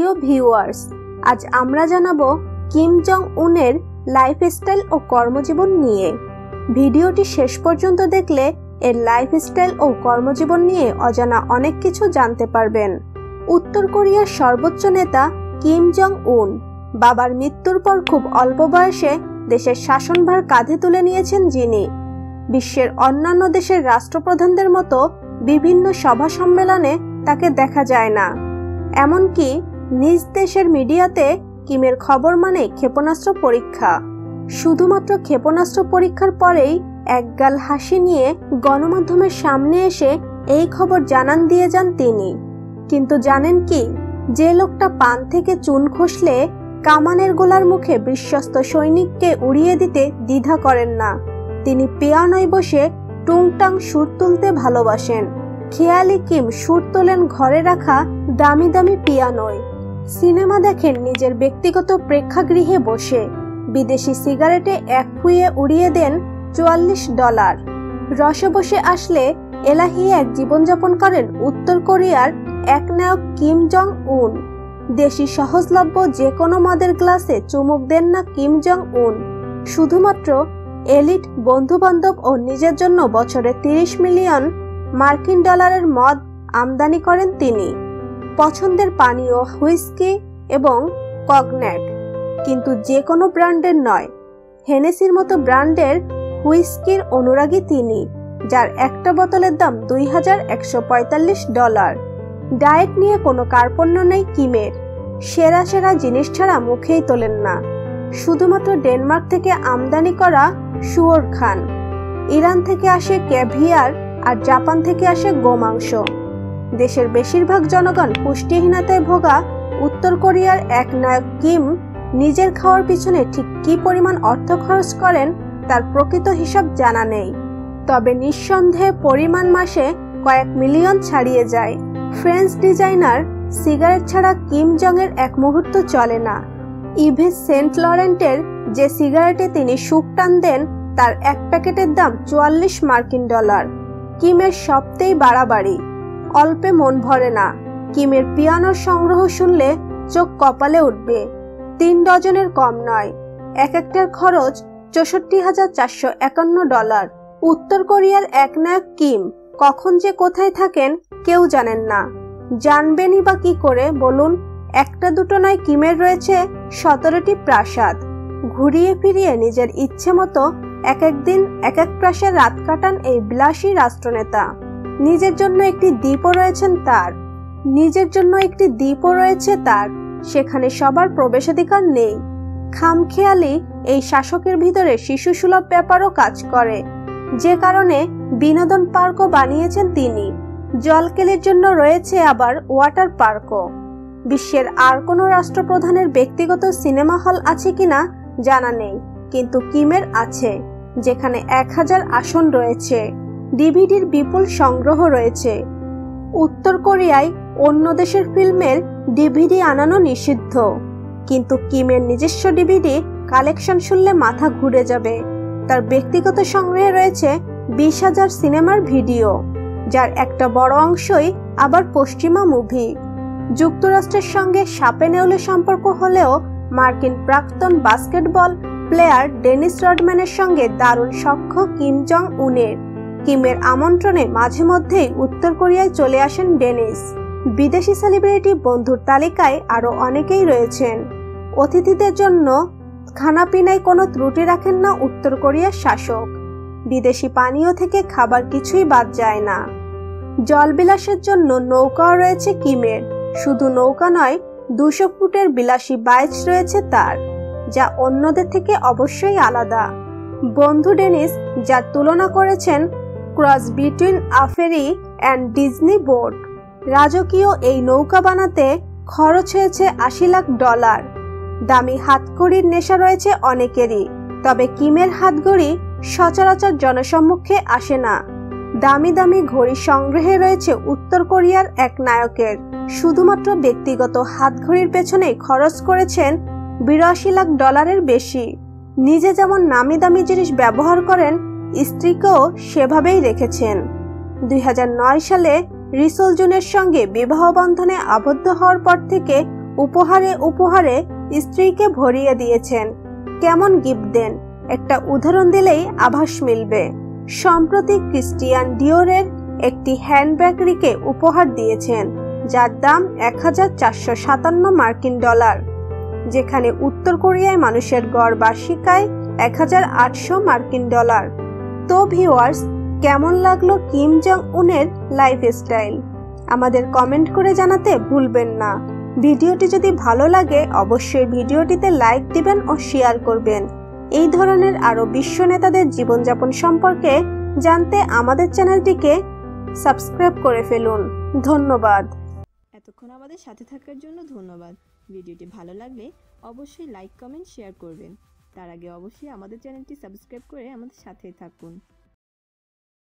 প্রিয় ভিউয়ার্স, আজ আমরা জানাবো কিম জং উনের লাইফস্টাইল ও কর্মজীবন নিয়ে। ভিডিওটি শেষ পর্যন্ত দেখলে এর লাইফস্টাইল ও কর্মজীবন নিয়ে অজানা অনেক কিছু জানতে পারবেন। উত্তর কোরিয়ার সর্বোচ্চ নেতা কিম জং উন বাবার মৃত্যুর পর খুব অল্প বয়সে দেশের শাসনভার কাঁধে তুলে নিয়েছেন যিনি। বিশ্বের অন্যান্য দেশের রাষ্ট্রপ্রধানদের মতো বিভিন্ন সভা সম্মেলনে তাকে দেখা যায় না। এমনকি নিজ দেশের মিডিয়াতে কিমের খবর মানে ক্ষেপণাস্ত্র পরীক্ষা। শুধুমাত্র ক্ষেপণাস্ত্র পরীক্ষার পরেই একগাল হাসি নিয়ে গণমাধ্যমের সামনে এসে এই খবর জানান দিয়ে যান তিনি। কিন্তু জানেন কি, যে লোকটা পান থেকে চুন খসলে কামানের গোলার মুখে বিশ্বস্ত সৈনিককে উড়িয়ে দিতে দ্বিধা করেন না, তিনি পিয়ানোয় বসে টুংটাং সুর তুলতে ভালোবাসেন। খেয়ালি কিম সুর তোলেন ঘরে রাখা দামি দামি পিয়ানোয়। সিনেমা দেখেন নিজের ব্যক্তিগত প্রেক্ষাগৃহে বসে। বিদেশি সিগারেটে এক ফুঁয়ে উড়িয়ে দেন $44। রসে বসে আসলে এলাহি এক জীবনযাপন করেন উত্তর কোরিয়ার একনায়ক কিম জং উন। দেশি সহজলভ্য যে কোনো মদের গ্লাসে চুমুক দেন না কিম জং উন। শুধুমাত্র এলিট বন্ধুবান্ধব ও নিজের জন্য বছরে $30 মিলিয়ন মদ আমদানি করেন তিনি। পছন্দের পানীয় হুইস্কি এবং কগন্যাক, কিন্তু যে কোনো ব্র্যান্ডের নয়। হেনেসির মতো ব্র্যান্ডের হুইস্কির অনুরাগী তিনি, যার একটা বোতলের দাম $2145। ডায়েট নিয়ে কোনো কার্পণ্য নেই কিমের। সেরা সেরা জিনিস ছাড়া মুখেই তোলেন না। শুধুমাত্র ডেনমার্ক থেকে আমদানি করা শুয়োর খান, ইরান থেকে আসে ক্যাভিয়ার, আর জাপান থেকে আসে গোমাংস। দেশের বেশিরভাগ জনগণ পুষ্টিহীনতায় ভোগা উত্তর কোরিয়ার একনায়ক কিম নিজের খাওয়ার পিছনে ঠিক কী পরিমাণ অর্থ খরচ করেন তার প্রকৃত হিসাব জানা নেই। তবে নিঃসন্দেহে পরিমাণ মাসে কয়েক মিলিয়ন ছাড়িয়ে যায়। ফ্রেঞ্চ ডিজাইনার সিগারেট ছাড়া কিম জং এর এক মুহূর্ত চলে না। ইভেস সেন্ট লরেন্টের যে সিগারেটে তিনি সুখ টান দেন তার এক প্যাকেটের দাম $44। কিমের সবতেই বাড়াবাড়ি, অল্পে মন ভরে না। কিমের পিয়ানোর সংগ্রহ শুনলে চোখ কপালে উঠবে। 3 ডজনের কম নয়। এক একটার খরচ $64,451। উত্তর কোরিয়ার একনায়ক কিম কখন যে কোথায় থাকেন কেউ জানেন না। জানবেনই বা কি করে বলুন? একটা দুটো নয়, কিমের রয়েছে 17টি প্রাসাদ। ঘুরিয়ে ফিরিয়ে নিজের ইচ্ছে মতো এক একদিন এক এক প্রাসাদে রাত কাটান এই বিলাসী রাষ্ট্রনেতা। নিজের জন্য একটি দ্বীপও রয়েছে তার। সেখানে সবার প্রবেশাধিকার নেই। খামখেয়ালি এই শাসকের ভিতরে শিশুসুলভ ব্যাপারও কাজ করে, যে কারণে বিনোদন পার্কও বানিয়েছেন তিনি। জলকেলির জন্য রয়েছে আবার ওয়াটার পার্কও। বিশ্বের আর কোনো রাষ্ট্রপ্রধানের ব্যক্তিগত সিনেমা হল আছে কিনা জানা নেই, কিন্তু কিমের আছে, যেখানে 1000 আসন রয়েছে। ডিভিডির বিপুল সংগ্রহ রয়েছে। উত্তর কোরিয়ায় অন্য দেশের ফিল্মের ডিভিডি আনানো নিষিদ্ধ, কিন্তু কিমের নিজস্ব ডিভিডি কালেকশন শুনলে মাথা ঘুরে যাবে। তার ব্যক্তিগত সংগ্রহে রয়েছে 20,000 সিনেমার ভিডিও, যার একটা বড় অংশই আবার পশ্চিমা মুভি। যুক্তরাষ্ট্রের সঙ্গে সাপে নেউলে সম্পর্ক হলেও মার্কিন প্রাক্তন বাস্কেটবল প্লেয়ার ডেনিস রডম্যানের সঙ্গে দারুণ সখ্য কিম জং উনের। কিমের আমন্ত্রণে মাঝে মধ্যেই উত্তর কোরিয়ায় চলে আসেন ডেনিস। বিদেশি সেলিব্রিটি বন্ধুর তালিকায় আরও অনেকেই রয়েছেন। অতিথিদের জন্য খানাপিনায় কোনো ত্রুটি রাখেন না উত্তর কোরিয়ার শাসক। বিদেশি পানীয় থেকে খাবার কিছুই বাদ যায় না। জলবিলাসের জন্য নৌকাও রয়েছে কিমের। শুধু নৌকা নয়, 200 ফুটের বিলাসী বাইচ রয়েছে তার, যা অন্যদের থেকে অবশ্যই আলাদা। বন্ধু ডেনিস যার তুলনা করেছেন cross between a ferry and Disney boat. রাজকীয় এই নৌকা বানাতে খরচ হয়েছে $80 লাখ। দামি হাতঘড়ির নেশা রয়েছে অনেকেরই, তবে কিমের হাতঘড়ি সচরাচর জনসম্মুখে আসে না। দামি দামি ঘড়ি সংগ্রহে রয়েছে উত্তর কোরিয়ার এক নায়কের। শুধুমাত্র ব্যক্তিগত হাতঘড়ির পেছনে খরচ করেছেন $82 লাখ বেশি। নিজে যেমন নামি দামি জিনিস ব্যবহার করেন, স্ত্রীকেও সেভাবেই রেখেছেন। 2009 সালে রিসোল জুনের সঙ্গে বিবাহ বন্ধনে আবদ্ধ হওয়ার পর থেকে উপহারে উপহারে স্ত্রীকে ভরিয়ে দিয়েছেন। কেমন গিফট দেন, একটা উদাহরণ দিলেই আভাস মিলবে। সম্প্রতি ক্রিস্টিয়ান ডিওরের একটি হ্যান্ডব্যাগ রিকে উপহার দিয়েছেন, যার দাম 1457 মার্কিন ডলার, যেখানে উত্তর কোরিয়ায় মানুষের গড় বার্ষিক আয় 1800 মার্কিন ডলার। তো ভিউয়ার্স, কেমন লাগলো কিম জং উনের লাইফস্টাইল? আমাদের কমেন্ট করে জানাতে ভুলবেন না। ভিডিওটি যদি ভালো লাগে অবশ্যই ভিডিওটিতে লাইক দিবেন ও শেয়ার করবেন। এই ধরনের আরো বিশ্ব নেতাদের জীবনযাপন সম্পর্কে জানতে আমাদের চ্যানেলটিকে সাবস্ক্রাইব করে ফেলুন। ধন্যবাদ। এতক্ষণ আমাদের সাথে থাকার জন্য ধন্যবাদ। ভিডিওটি ভালো লাগলে অবশ্যই লাইক, কমেন্ট, শেয়ার করবেন। তার আগে অবশ্যই আমাদের চ্যানেলটি সাবস্ক্রাইব করে আমাদের সাথেই থাকুন।